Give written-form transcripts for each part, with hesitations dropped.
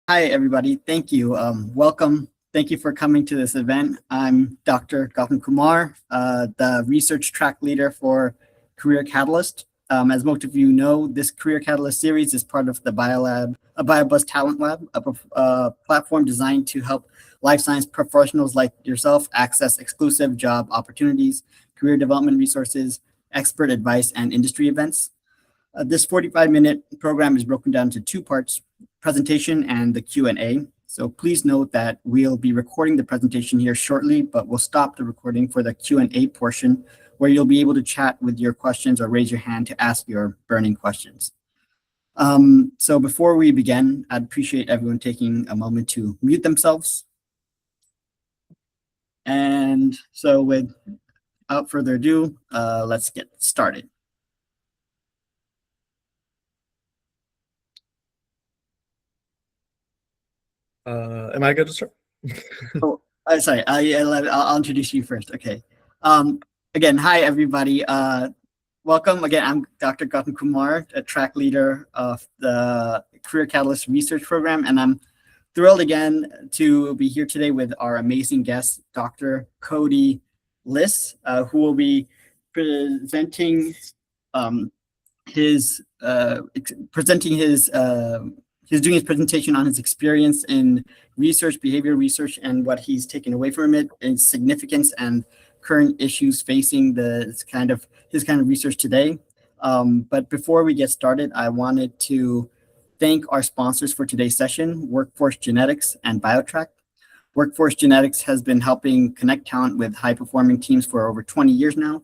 Hi, everybody. Thank you. Welcome. Thank you for coming to this event. I'm Dr. Gautam Kumar, the research track leader for Career Catalyst. As most of you know, this Career Catalyst series is part of the BioBuzz Talent Lab, a platform designed to help life science professionals like yourself access exclusive job opportunities, career development resources, expert advice, and industry events. This 45-minute program is broken down into two parts: presentation and the Q&A. So please note that we'll be recording the presentation here shortly, but we'll stop the recording for the Q&A portion, where you'll be able to chat with your questions or raise your hand to ask your burning questions. So before we begin, I'd appreciate everyone taking a moment to mute themselves. And so without further ado, let's get started. Am I good to start? Sorry, I'll introduce you first. Okay. Again, hi, everybody. Welcome. Again, I'm Dr. Gautam Kumar, a track leader of the Career Catalyst Research Program, and I'm thrilled again to be here today with our amazing guest, Dr. Cody Liss, who will be presenting his he's doing his presentation on his experience in research, behavior research, and what he's taken away from it, its significance and current issues facing his kind of research today. But before we get started, I wanted to thank our sponsors for today's session, Workforce Genetics and BioTrack. Workforce Genetics has been helping connect talent with high-performing teams for over 20 years now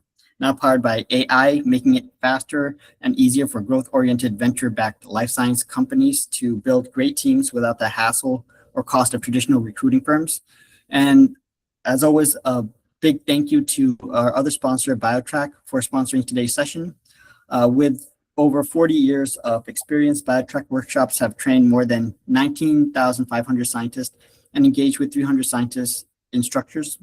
powered by AI, making it faster and easier for growth-oriented venture-backed life science companies to build great teams without the hassle or cost of traditional recruiting firms. And as always, a big thank you to our other sponsor, BioTrack, for sponsoring today's session. With over 40 years of experience, BioTrack workshops have trained more than 19,500 scientists and engaged with 300 scientists instructors.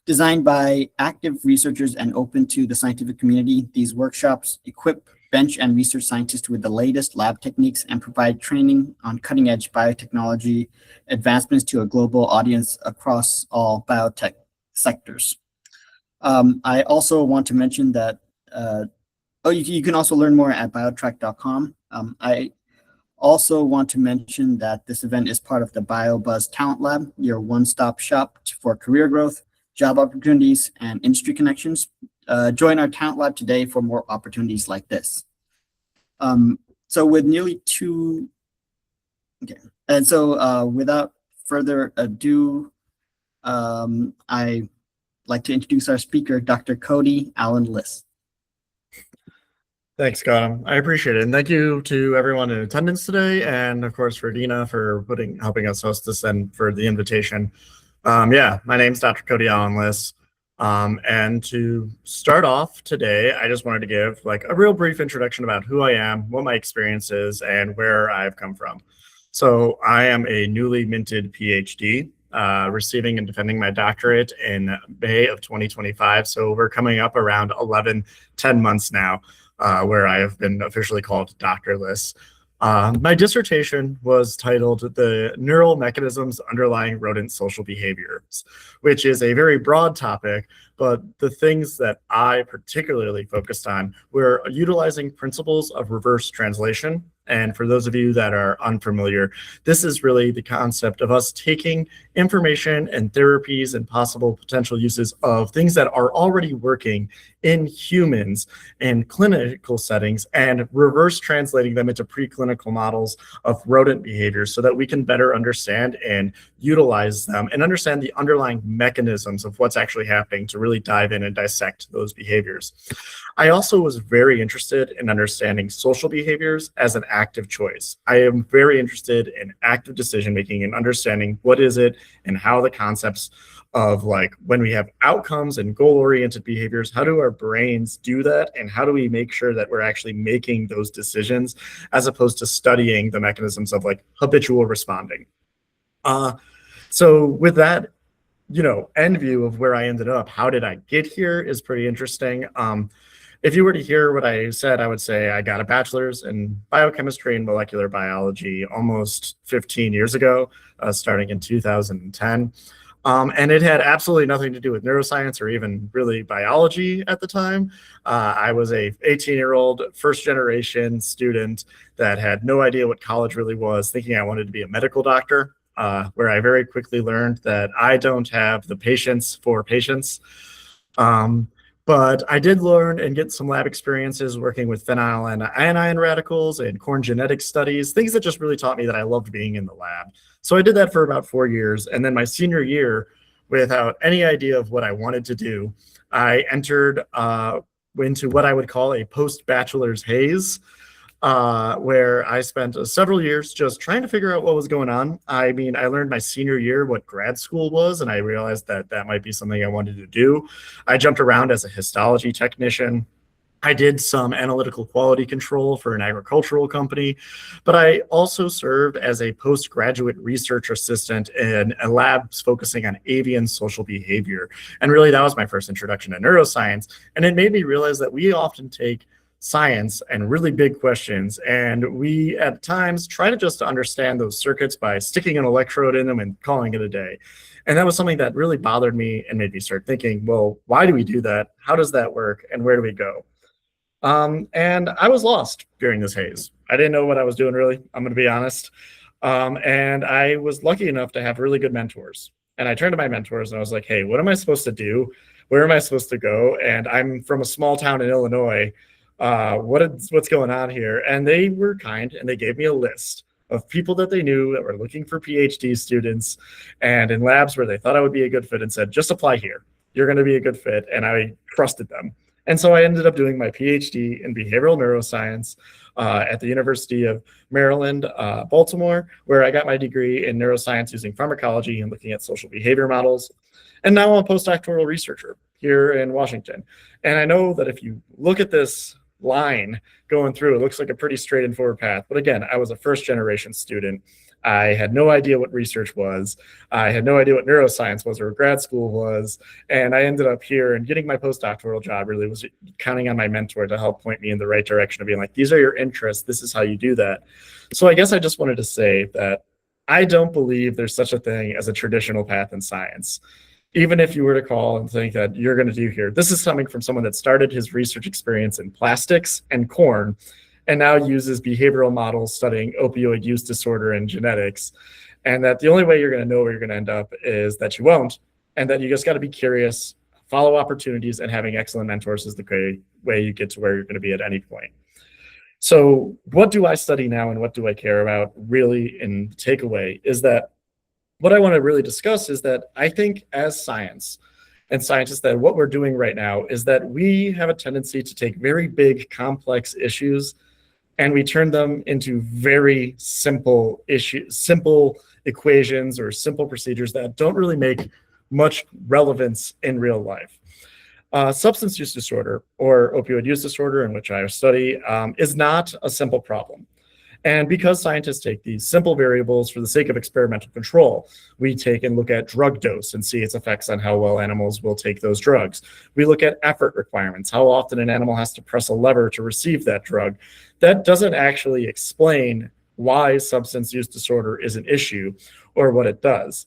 Designed by active researchers and open to the scientific community, these workshops equip bench and research scientists with the latest lab techniques and provide training on cutting-edge biotechnology advancements to a global audience across all biotech sectors. I also want to mention that you can also learn more at biotrack.com. I also want to mention that this event is part of the BioBuzz Talent Lab, your one-stop shop for career growth, job opportunities, and industry connections. Join our Talent Lab today for more opportunities like this. So with nearly without further ado, I'd like to introduce our speaker, Dr. Cody Allen Liss. Thanks, Gautam. I appreciate it. And thank you to everyone in attendance today. And of course, for Dina for helping us host this and for the invitation. My name's Dr. Cody Allen Liss. And to start off today, I just wanted to give a real brief introduction about who I am, what my experience is, and where I've come from. So I am a newly minted PhD, receiving and defending my doctorate in May of 2025. So we're coming up around 10 months now, where I have been officially called Dr. Liss. My dissertation was titled "The Neural Mechanisms Underlying Rodent Social Behaviors," which is a very broad topic, but the things that I particularly focused on were utilizing principles of reverse translation. And for those of you that are unfamiliar, this is really the concept of us taking information and therapies and possible potential uses of things that are already working in humans in clinical settings and reverse translating them into preclinical models of rodent behaviors so that we can better understand and utilize them and understand the underlying mechanisms of what's actually happening to really dive in and dissect those behaviors. I also was very interested in understanding social behaviors as an active choice. I am very interested in active decision-making and understanding what is it and how the concepts of when we have outcomes and goal-oriented behaviors, how do our brains do that? And how do we make sure that we're actually making those decisions as opposed to studying the mechanisms of habitual responding? So with that, end view of where I ended up, how did I get here is pretty interesting. if you were to hear what I said, I would say I got a bachelor's in biochemistry and molecular biology almost 15 years ago, starting in 2010. And it had absolutely nothing to do with neuroscience or even really biology at the time. I was a 18-year-old first generation student that had no idea what college really was, thinking I wanted to be a medical doctor, where I very quickly learned that I don't have the patience for patients. But I did learn and get some lab experiences working with phenyl and anion radicals and corn genetics studies, things that just really taught me that I loved being in the lab. So I did that for about 4 years. And then my senior year, without any idea of what I wanted to do, I entered into what I would call a post-bachelor's haze, where I spent several years just trying to figure out what was going on. I mean, I learned my senior year what grad school was, and I realized that that might be something I wanted to do. I jumped around as a histology technician. I did some analytical quality control for an agricultural company, but I also served as a postgraduate research assistant in a lab focusing on avian social behavior. And really, that was my first introduction to neuroscience. And it made me realize that we often take science and really big questions, and we at times try to just understand those circuits by sticking an electrode in them and calling it a day. And that was something that really bothered me and made me start thinking, well, why do we do that? How does that work? And where do we go? And I was lost during this haze. I didn't know what I was doing, really. I'm going to be honest. And I was lucky enough to have really good mentors. And I turned to my mentors and I was like, hey, what am I supposed to do? Where am I supposed to go? And I'm from a small town in Illinois. What's going on here? And they were kind and they gave me a list of people that they knew that were looking for PhD students and in labs where they thought I would be a good fit, and said, just apply here. You're going to be a good fit. And I trusted them. And so I ended up doing my PhD in behavioral neuroscience at the University of Maryland, Baltimore, where I got my degree in neuroscience using pharmacology and looking at social behavior models. And now I'm a postdoctoral researcher here in Washington. And I know that if you look at this line going through, it looks like a pretty straight and forward path. But again, I was a first generation student. I had no idea what research was. I had no idea what neuroscience was or grad school was. And I ended up here, and getting my postdoctoral job really was counting on my mentor to help point me in the right direction of being like, these are your interests. This is how you do that. So I guess I just wanted to say that I don't believe there's such a thing as a traditional path in science. Even if you were to call and think that you're going to do here, this is coming from someone that started his research experience in plastics and corn, and now uses behavioral models studying opioid use disorder and genetics. And that the only way you're going to know where you're going to end up is that you won't, and that you just got to be curious, follow opportunities, and having excellent mentors is the way you get to where you're going to be at any point. So what do I study now and what do I care about? Really, in takeaway is that what I want to really discuss is that I think as science and scientists, that what we're doing right now is that we have a tendency to take very big, complex issues and we turn them into very simple equations or simple procedures that don't really make much relevance in real life. Substance use disorder, or opioid use disorder, in which I study, is not a simple problem. And because scientists take these simple variables for the sake of experimental control, we take and look at drug dose and see its effects on how well animals will take those drugs. We look at effort requirements, how often an animal has to press a lever to receive that drug. That doesn't actually explain why substance use disorder is an issue or what it does.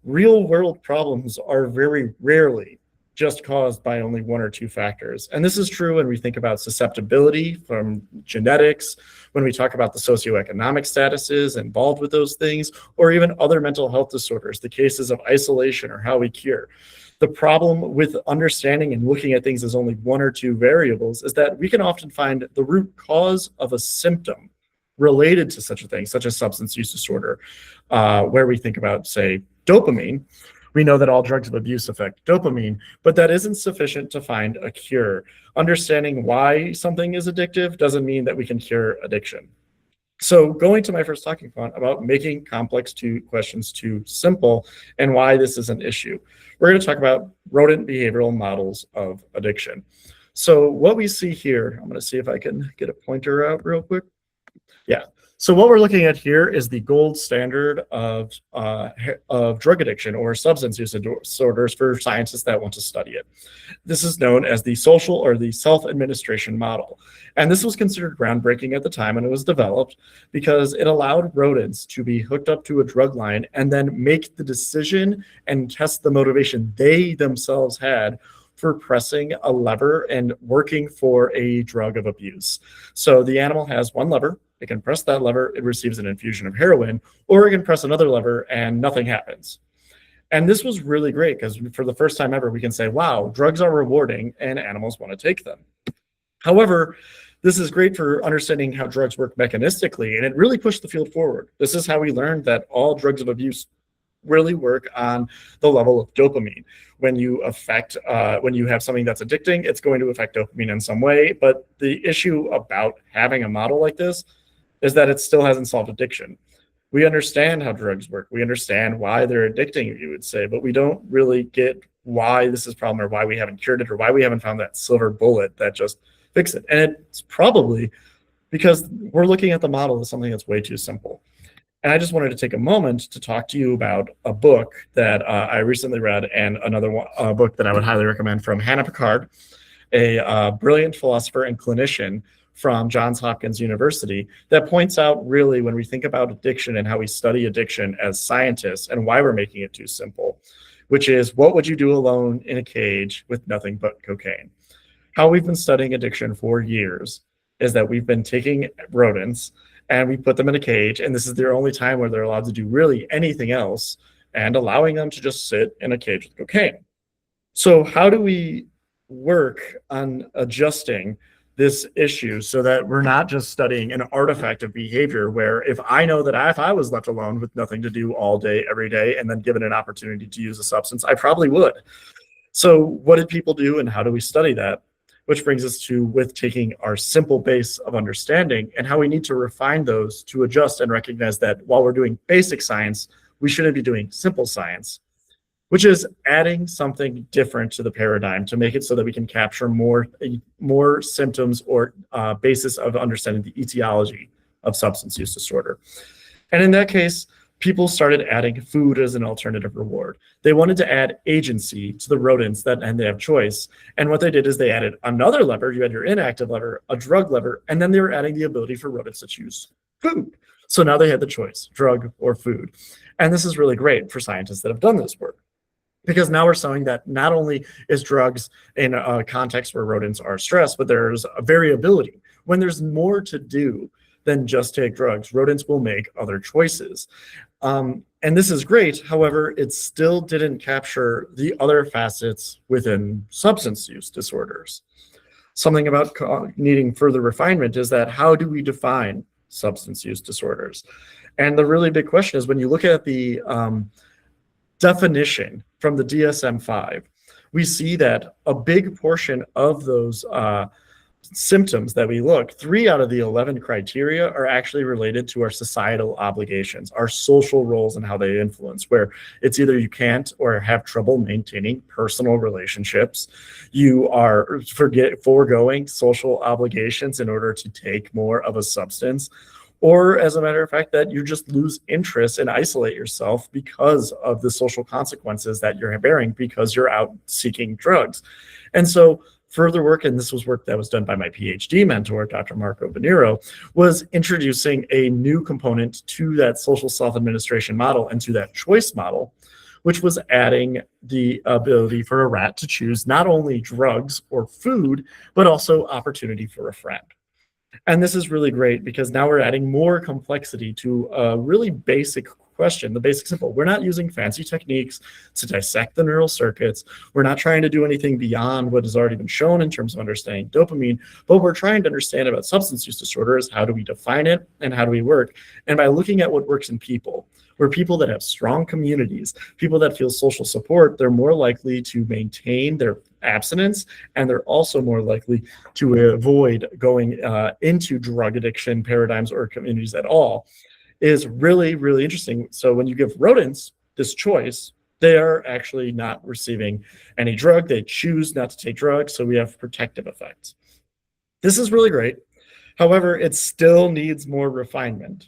Real world problems are very rarely just caused by only one or two factors. And this is true when we think about susceptibility from genetics, when we talk about the socioeconomic statuses involved with those things, or even other mental health disorders, the cases of isolation or how we cure. The problem with understanding and looking at things as only one or two variables is that we can often find the root cause of a symptom related to such a thing, such as substance use disorder, where we think about, say, dopamine. We know that all drugs of abuse affect dopamine, but that isn't sufficient to find a cure. Understanding why something is addictive doesn't mean that we can cure addiction. So going to my first talking point about making complex questions too simple and why this is an issue. We're going to talk about rodent behavioral models of addiction. So what we see here, I'm going to see if I can get a pointer out real quick. Yeah. So what we're looking at here is the gold standard of drug addiction or substance use disorders for scientists that want to study it. This is known as the social or the self-administration model. And this was considered groundbreaking at the time when it was developed because it allowed rodents to be hooked up to a drug line and then make the decision and test the motivation they themselves had for pressing a lever and working for a drug of abuse. So the animal has one lever. It can press that lever, it receives an infusion of heroin, or it can press another lever and nothing happens. And this was really great because for the first time ever, we can say, wow, drugs are rewarding and animals want to take them. However, this is great for understanding how drugs work mechanistically, and it really pushed the field forward. This is how we learned that all drugs of abuse really work on the level of dopamine. When you have something that's addicting, it's going to affect dopamine in some way. But the issue about having a model like this is that it still hasn't solved addiction. We understand how drugs work. We understand why they're addicting, you would say, but we don't really get why this is a problem or why we haven't cured it or why we haven't found that silver bullet that just fixes it. And it's probably because we're looking at the model as something that's way too simple. And I just wanted to take a moment to talk to you about a book that I recently read and another book that I would highly recommend from Hannah Picard, a brilliant philosopher and clinician from Johns Hopkins University that points out really when we think about addiction and how we study addiction as scientists and why we're making it too simple, which is what would you do alone in a cage with nothing but cocaine? How we've been studying addiction for years is that we've been taking rodents and we put them in a cage, and this is their only time where they're allowed to do really anything else, and allowing them to just sit in a cage with cocaine. So how do we work on adjusting this issue so that we're not just studying an artifact of behavior where if I know that if I was left alone with nothing to do all day, every day, and then given an opportunity to use a substance, I probably would. So what did people do and how do we study that? Which brings us to with taking our simple base of understanding and how we need to refine those to adjust and recognize that while we're doing basic science, we shouldn't be doing simple science, which is adding something different to the paradigm to make it so that we can capture more symptoms or basis of understanding the etiology of substance use disorder. And in that case, people started adding food as an alternative reward. They wanted to add agency to the rodents and they have choice. And what they did is they added another lever. You had your inactive lever, a drug lever, and then they were adding the ability for rodents to choose food. So now they had the choice, drug or food. And this is really great for scientists that have done this work. Because now we're showing that not only is drugs in a context where rodents are stressed, but there's a variability. When there's more to do than just take drugs, rodents will make other choices. And this is great. However, it still didn't capture the other facets within substance use disorders. Something about needing further refinement is that how do we define substance use disorders? And the really big question is when you look at the definition from the DSM-5, we see that a big portion of those symptoms that we look, 3 out of the 11 criteria are actually related to our societal obligations, our social roles and how they influence, where it's either you can't or have trouble maintaining personal relationships, you are foregoing social obligations in order to take more of a substance, or as a matter of fact, that you just lose interest and isolate yourself because of the social consequences that you're bearing because you're out seeking drugs. And so further work, and this was work that was done by my PhD mentor, Dr. Marco Boniro, was introducing a new component to that social self-administration model and to that choice model, which was adding the ability for a rat to choose not only drugs or food, but also opportunity for a friend. And this is really great because now we're adding more complexity to a really basic question, the basic simple. We're not using fancy techniques to dissect the neural circuits. We're not trying to do anything beyond what has already been shown in terms of understanding dopamine, but we're trying to understand about substance use disorders, how do we define it and how do we work? And by looking at what works in people, where people that have strong communities, people that feel social support, they're more likely to maintain their abstinence, and they're also more likely to avoid going into drug addiction paradigms or communities at all, is really, really interesting. So when you give rodents this choice, they are actually not receiving any drug. They choose not to take drugs, so we have protective effects. This is really great. However, it still needs more refinement.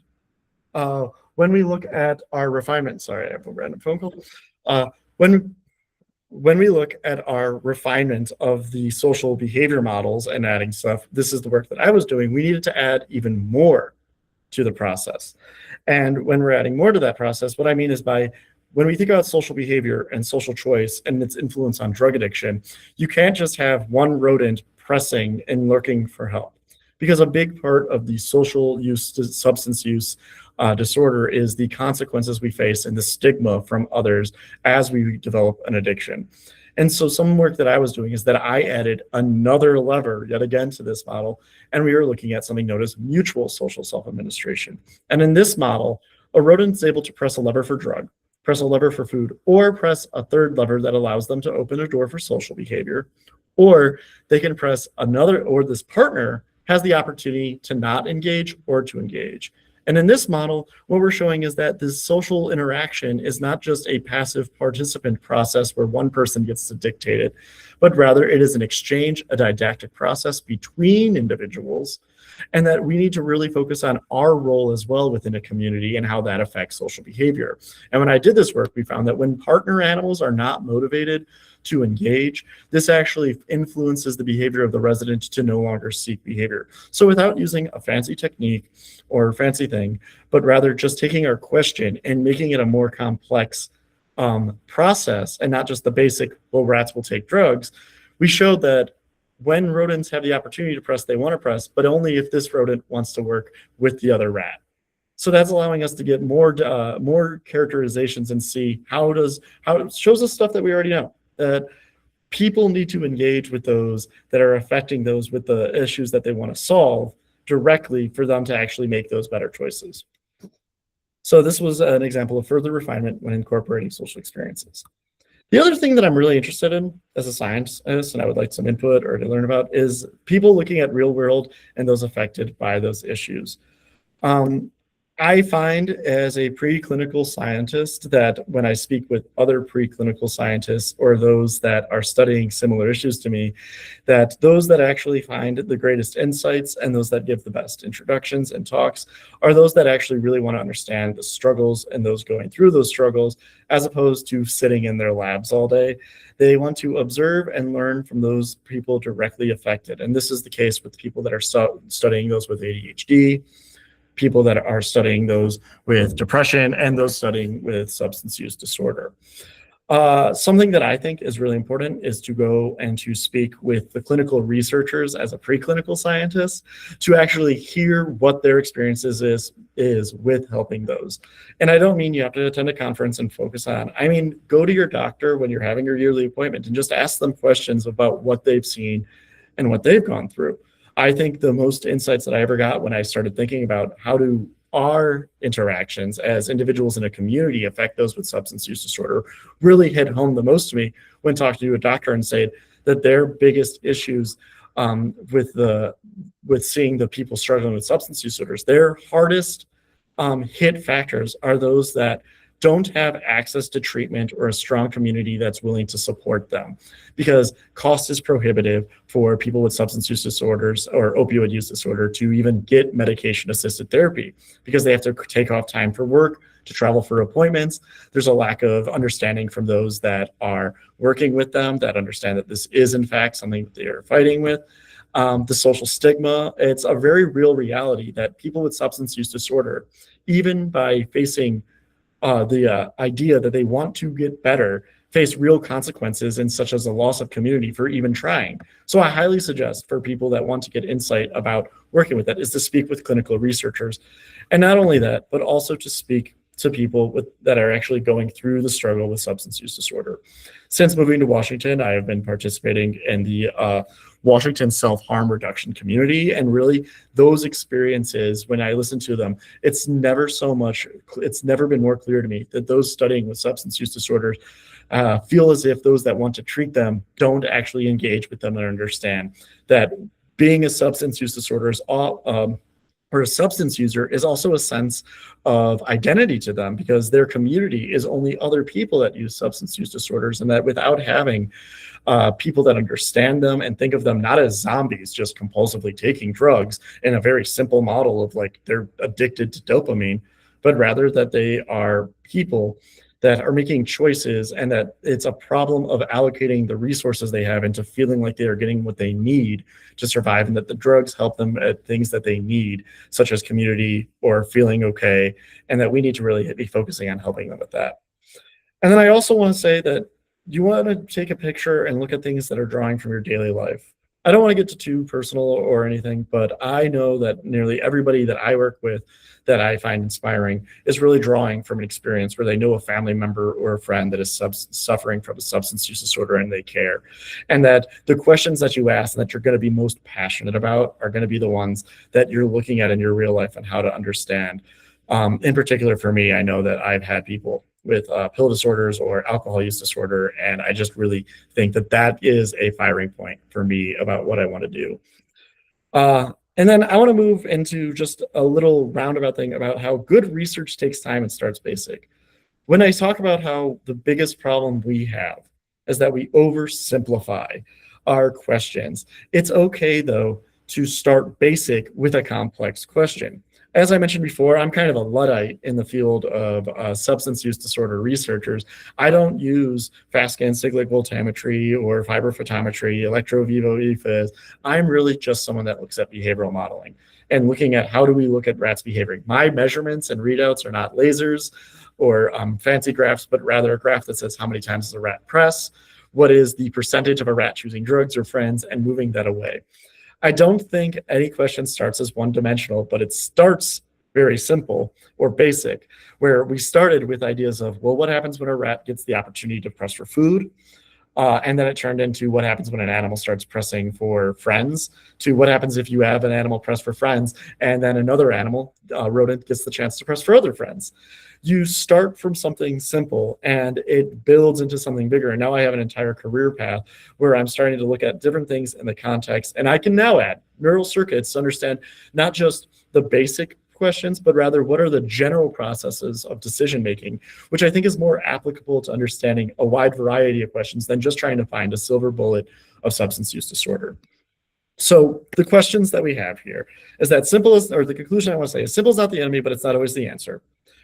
When we look at our refinement, sorry, I have a random phone call. When we look at our refinement of the social behavior models and adding stuff, this is the work that I was doing. We needed to add even more to the process. And when we're adding more to that process, what I mean is when we think about social behavior and social choice and its influence on drug addiction, you can't just have one rodent pressing and looking for help. Because a big part of the social use, substance use disorder is the consequences we face and the stigma from others as we develop an addiction. And so some work that I was doing is that I added another lever yet again to this model, and we were looking at something known as mutual social self-administration. And in this model, a rodent is able to press a lever for drug, press a lever for food, or press a third lever that allows them to open a door for social behavior, or they can press another, or this partner has the opportunity to not engage or to engage. And in this model, what we're showing is that this social interaction is not just a passive participant process where one person gets to dictate it, but rather it is an exchange, a didactic process between individuals, and that we need to really focus on our role as well within a community and how that affects social behavior. And when I did this work, we found that when partner animals are not motivated to engage, this actually influences the behavior of the resident to no longer seek behavior. So without using a fancy technique or fancy thing, but rather just taking our question and making it a more complex process and not just the basic, well, rats will take drugs, we showed that when rodents have the opportunity to press, they want to press, but only if this rodent wants to work with the other rat. So that's allowing us to get more characterizations and see how it shows us stuff that we already know, that people need to engage with those that are affecting those with the issues that they want to solve directly for them to actually make those better choices. So this was an example of further refinement when incorporating social experiences. The other thing that I'm really interested in as a scientist, and I would like some input or to learn about, is people looking at real world and those affected by those issues. I find as a preclinical scientist that when I speak with other preclinical scientists or those that are studying similar issues to me, that those that actually find the greatest insights and those that give the best introductions and talks are those that actually really want to understand the struggles and those going through those struggles, as opposed to sitting in their labs all day. They want to observe and learn from those people directly affected. And this is the case with people that are studying those with ADHD, people that are studying those with depression, and those studying with substance use disorder. Something that I think is really important is to go and to speak with the clinical researchers as a preclinical scientist to actually hear what their experiences is with helping those. And I don't mean you have to attend a conference and focus on, I mean, go to your doctor when you're having your yearly appointment and just ask them questions about what they've seen and what they've gone through. I think the most insights that I ever got when I started thinking about how do our interactions as individuals in a community affect those with substance use disorder really hit home the most to me when talking to a doctor and saying that their biggest issues with seeing the people struggling with substance use disorders, their hardest hit factors are those that don't have access to treatment or a strong community that's willing to support them, because cost is prohibitive for people with substance use disorders or opioid use disorder to even get medication-assisted therapy, because they have to take off time for work, to travel for appointments. There's a lack of understanding from those that are working with them that understand that this is in fact something that they are fighting with. The social stigma, it's a very real reality that people with substance use disorder, even by facing the idea that they want to get better, face real consequences, and such as a loss of community for even trying. So I highly suggest for people that want to get insight about working with that is to speak with clinical researchers. And not only that, but also to speak to people that are actually going through the struggle with substance use disorder. Since moving to Washington, I have been participating in the Washington self-harm reduction community, and really those experiences, when I listen to them, it's never been more clear to me that those studying with substance use disorders feel as if those that want to treat them don't actually engage with them and understand that being a substance use disorder is or a substance user is also a sense of identity to them, because their community is only other people that use substance use disorders, and that without having people that understand them and think of them not as zombies just compulsively taking drugs in a very simple model of like they're addicted to dopamine, but rather that they are people that are making choices, and that it's a problem of allocating the resources they have into feeling like they are getting what they need to survive, and that the drugs help them at things that they need, such as community or feeling okay, and that we need to really be focusing on helping them with that. And then I also want to say that you want to take a picture and look at things that are drawing from your daily life. I don't want to get too personal or anything, but I know that nearly everybody that I work with that I find inspiring is really drawing from an experience where they know a family member or a friend that is suffering from a substance use disorder, and they care. And that the questions that you ask and that you're going to be most passionate about are going to be the ones that you're looking at in your real life and how to understand. In particular, for me, I know that I've had people with pill disorders or alcohol use disorder, and I just really think that that is a firing point for me about what I want to do. And then I want to move into just a little roundabout thing about how good research takes time and starts basic. When I talk about how the biggest problem we have is that we oversimplify our questions, it's okay, though, to start basic with a complex question. As I mentioned before, I'm kind of a Luddite in the field of substance use disorder researchers. I don't use fast scan cyclic voltammetry or fiber photometry, electro vivo ephys. I'm really just someone that looks at behavioral modeling and looking at how do we look at rats behaving. My measurements and readouts are not lasers or fancy graphs, but rather a graph that says how many times does a rat press, what is the percentage of a rat choosing drugs or friends, and moving that away. I don't think any question starts as one-dimensional, but it starts very simple or basic, where we started with ideas of, well, what happens when a rat gets the opportunity to press for food? And then it turned into what happens when an animal starts pressing for friends, to what happens if you have an animal press for friends, and then another animal, rodent, gets the chance to press for other friends. You start from something simple and it builds into something bigger. And now I have an entire career path where I'm starting to look at different things in the context. And I can now add neural circuits to understand not just the basic questions, but rather what are the general processes of decision making, which I think is more applicable to understanding a wide variety of questions than just trying to find a silver bullet of substance use disorder. So the questions that we have here is that simple is, or the conclusion I want to say is simple is not the enemy, but it's not always the answer.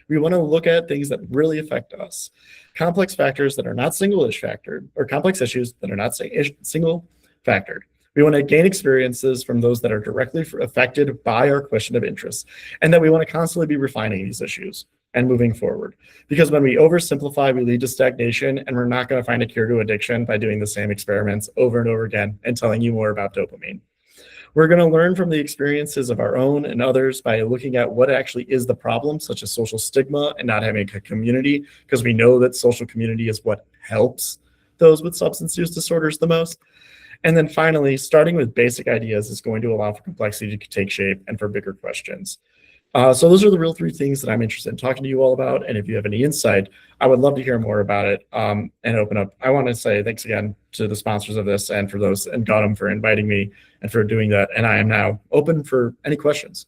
We want to look at things that really affect us. Complex factors that are not single-ish factored, or complex issues that are not single factored. We want to gain experiences from those that are directly affected by our question of interest, and that we want to constantly be refining these issues and moving forward. Because when we oversimplify, we lead to stagnation, and we're not going to find a cure to addiction by doing the same experiments over and over again and telling you more about dopamine. We're going to learn from the experiences of our own and others by looking at what actually is the problem, such as social stigma and not having a community, because we know that social community is what helps those with substance use disorders the most. And then finally, starting with basic ideas is going to allow for complexity to take shape and for bigger questions. So those are the real three things that I'm interested in talking to you all about. And if you have any insight, I would love to hear more about it and open up. I want to say thanks again to the sponsors of this and for those, and Gautam for inviting me and for doing that. And I am now open for any questions.